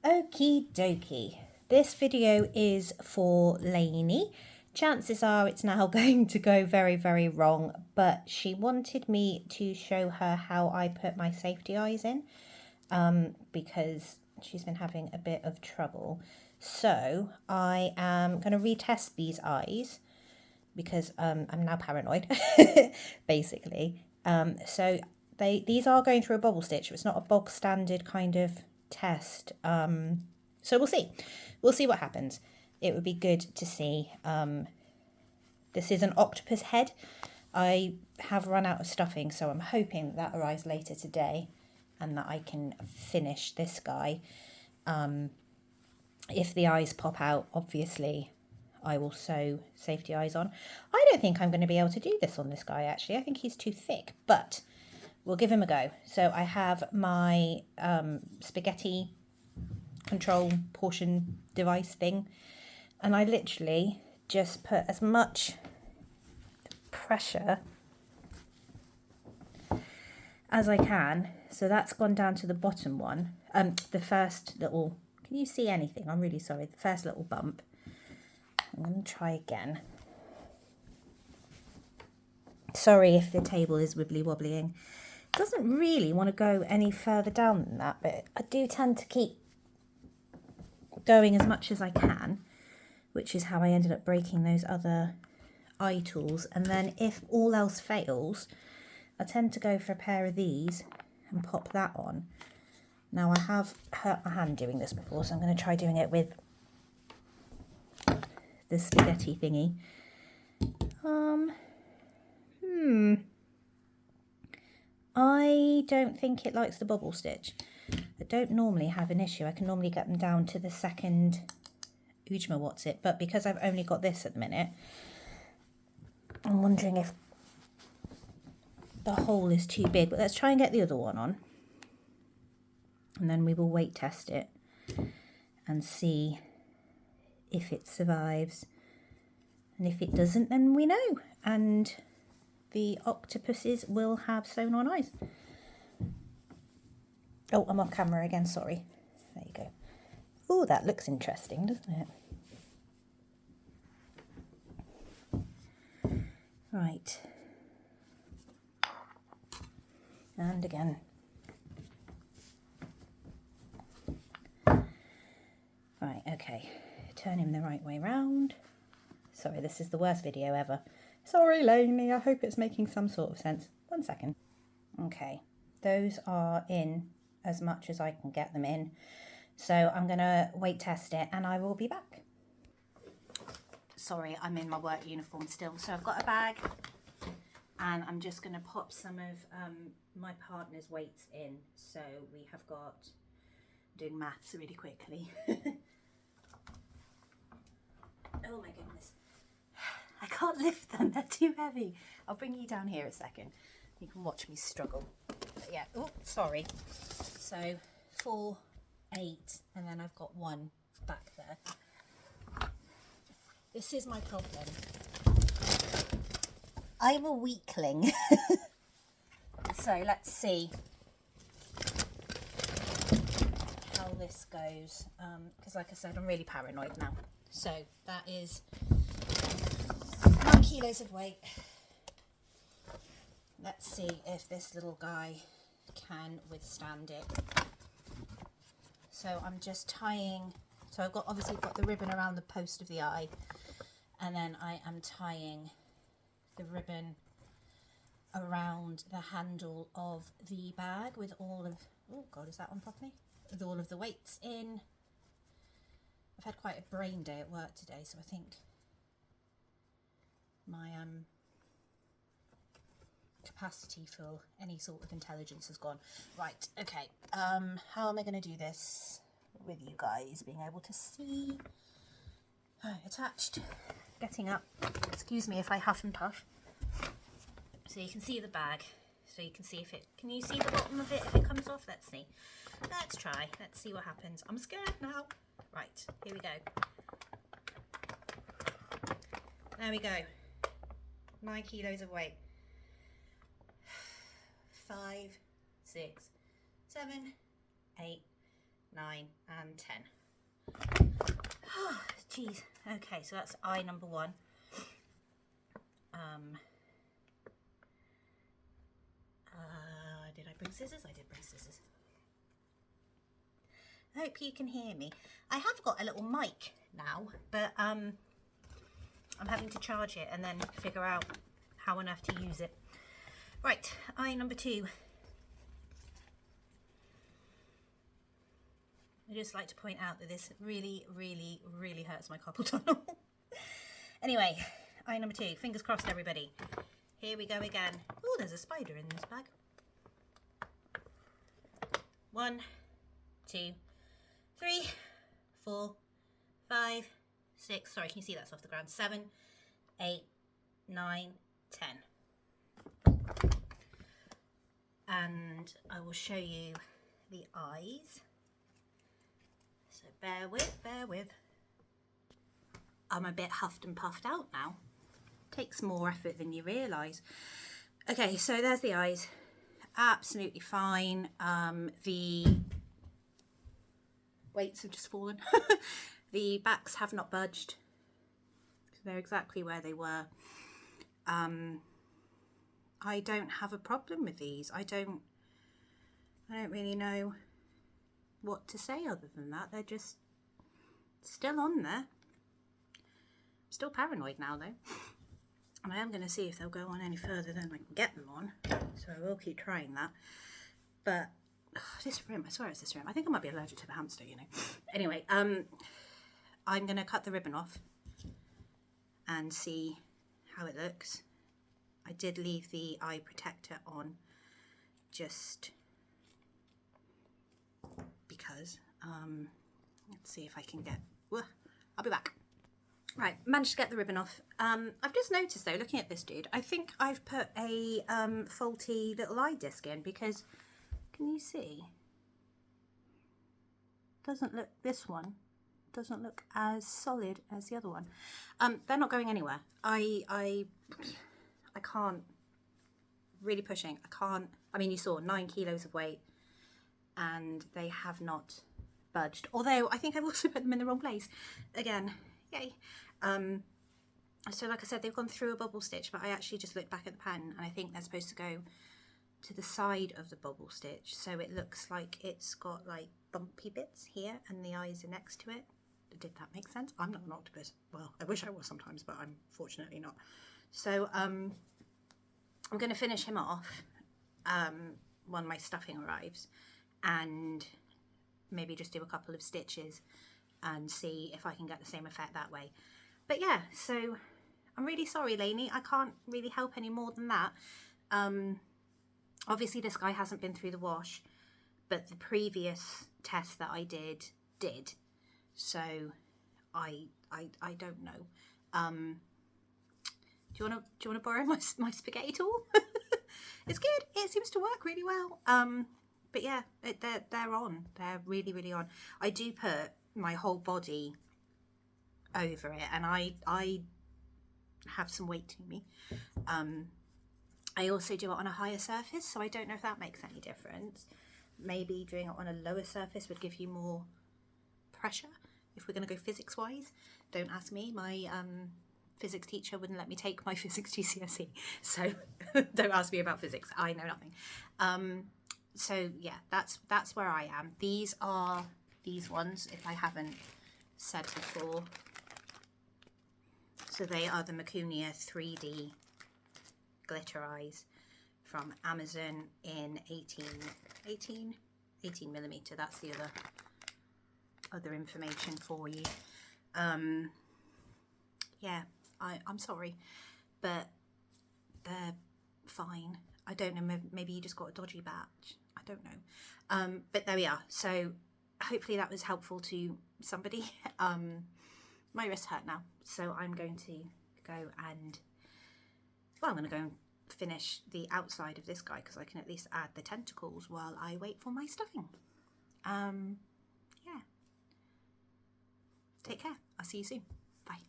Okie dokie. This video is for Lainey. Chances are it's now going to go very, very wrong, but she wanted me to show her how I put my safety eyes in because she's been having a bit of trouble. So I am going to retest these eyes because I'm now paranoid, basically. So these are going through a bobble stitch. It's not a bog standard kind of test. So we'll see what happens. It would be good to see. This is an octopus head. I have run out of stuffing, so I'm hoping that arrives later today and that I can finish this guy. If the eyes pop out, obviously I will sew safety eyes on. I don't think I'm going to be able to do this on this guy, actually. I think he's too thick, but we'll give him a go. So I have my spaghetti control portion device thing, and I literally just put as much pressure as I can. So that's gone down to the bottom one. The first little, can you see anything? I'm really sorry. The first little bump. I'm going to try again. Sorry if the table is wibbly wobblying. It doesn't really want to go any further down than that, but I do tend to keep going as much as I can, which is how I ended up breaking those other eye tools. And then if all else fails, I tend to go for a pair of these and pop that on. Now I have hurt my hand doing this before, so I'm going to try doing it with the spaghetti thingy. I don't think it likes the bobble stitch. I don't normally have an issue. I can normally get them down to the second Ujma what's it, but because I've only got this at the minute, I'm wondering if the hole is too big. But let's try and get the other one on, and then we will weight test it and see if it survives. And if it doesn't, then we know, and the octopuses will have sewn on eyes. Oh, I'm off camera again, sorry. There you go. Oh, that looks interesting, doesn't it? Right. And again. Right, okay. Turn him the right way round. Sorry, this is the worst video ever. Sorry, Lainey, I hope it's making some sort of sense. 1 second. Okay, those are in as much as I can get them in. So I'm going to weight test it and I will be back. Sorry, I'm in my work uniform still. So I've got a bag and I'm just going to pop some of my partner's weights in. So we have got, doing maths really quickly. Oh my goodness. I can't lift them, they're too heavy. I'll bring you down here a second. You can watch me struggle. But yeah, oh, sorry. So 4, 8, and then I've got 1 back there. This is my problem. I'm a weakling. So let's see how this goes. Because like I said, I'm really paranoid now. So that is 9 kilos of weight. Let's see if this little guy can withstand it. So I'm just tying, so I've obviously got the ribbon around the post of the eye, and then I am tying the ribbon around the handle of the bag with all of, oh God, is that on properly? With all of the weights in. I've had quite a brain day at work today, so I think my capacity for any sort of intelligence has gone. Right, okay. How am I going to do this with you guys being able to see? Attached, getting up. Excuse me if I huff and puff. So you can see the bag. So you can see if it, can you see the bottom of it if it comes off? Let's see. Let's try. Let's see what happens. I'm scared now. Right, here we go. There we go. 9 kilos of weight. 5, 6, 7, 8, 9 and 10. Oh, jeez. Okay, so that's eye number 1. Did I bring scissors? I did bring scissors. I hope you can hear me. I have got a little mic now, but I'm having to charge it and then figure out how on earth to use it. Right, eye number 2. I just like to point out that this really, really, really hurts my carpal tunnel. Anyway, eye number 2. Fingers crossed, everybody. Here we go again. Oh, there's a spider in this bag. 1, 2, 3, 4, 5, 6. Sorry, can you see that's off the ground? 7, 8, 9, 10. And I will show you the eyes. So bear with, bear with. I'm a bit huffed and puffed out now. Takes more effort than you realise. Okay, so there's the eyes. Absolutely fine. The weights have just fallen. The backs have not budged. So they're exactly where they were. I don't have a problem with these. I don't really know what to say other than that. They're just still on there. I'm still paranoid now though. And I am going to see if they'll go on any further than I can get them on. So I will keep trying that. But this rim, I swear it's this rim. I think I might be allergic to the hamster, you know. Anyway, I'm going to cut the ribbon off and see how it looks. I did leave the eye protector on just because. Let's see if I can get... I'll be back. Right, managed to get the ribbon off. I've just noticed though, looking at this dude, I think I've put a faulty little eye disc in because, can you see? Doesn't look, this one doesn't look as solid as the other one. They're not going anywhere. I can't, really pushing, I can't, I mean you saw 9 kilos of weight and they have not budged. Although I think I've also put them in the wrong place. Again, yay. So like I said, they've gone through a bubble stitch, but I actually just looked back at the pattern and I think they're supposed to go to the side of the bubble stitch. So it looks like it's got like bumpy bits here and the eyes are next to it. Did that make sense? I'm not an octopus. Well, I wish I was sometimes, but I'm fortunately not. So I'm going to finish him off when my stuffing arrives and maybe just do a couple of stitches and see if I can get the same effect that way. But yeah, so I'm really sorry, Lainey. I can't really help any more than that. Obviously this guy hasn't been through the wash, but the previous test that I did. So I don't know. Do you want to borrow my spaghetti tool? It's good. It seems to work really well. But yeah, they're on. They're really, really on. I do put my whole body over it, and I have some weight to me. I also do it on a higher surface, so I don't know if that makes any difference. Maybe doing it on a lower surface would give you more pressure if we're going to go physics wise. Don't ask me. My physics teacher wouldn't let me take my physics GCSE, so don't ask me about physics. I know nothing. So yeah, that's where I am. These are these ones, if I haven't said before. So they are the Macunia 3D glitter eyes from Amazon in 18 millimeter. That's the other information for you. Yeah, I'm sorry, but they're fine. I don't know, maybe you just got a dodgy batch. I don't know. But there we are. So hopefully that was helpful to somebody. My wrist hurt now, so I'm going to go and, well, I'm going to go and finish the outside of this guy because I can at least add the tentacles while I wait for my stuffing. Yeah. Take care. I'll see you soon. Bye.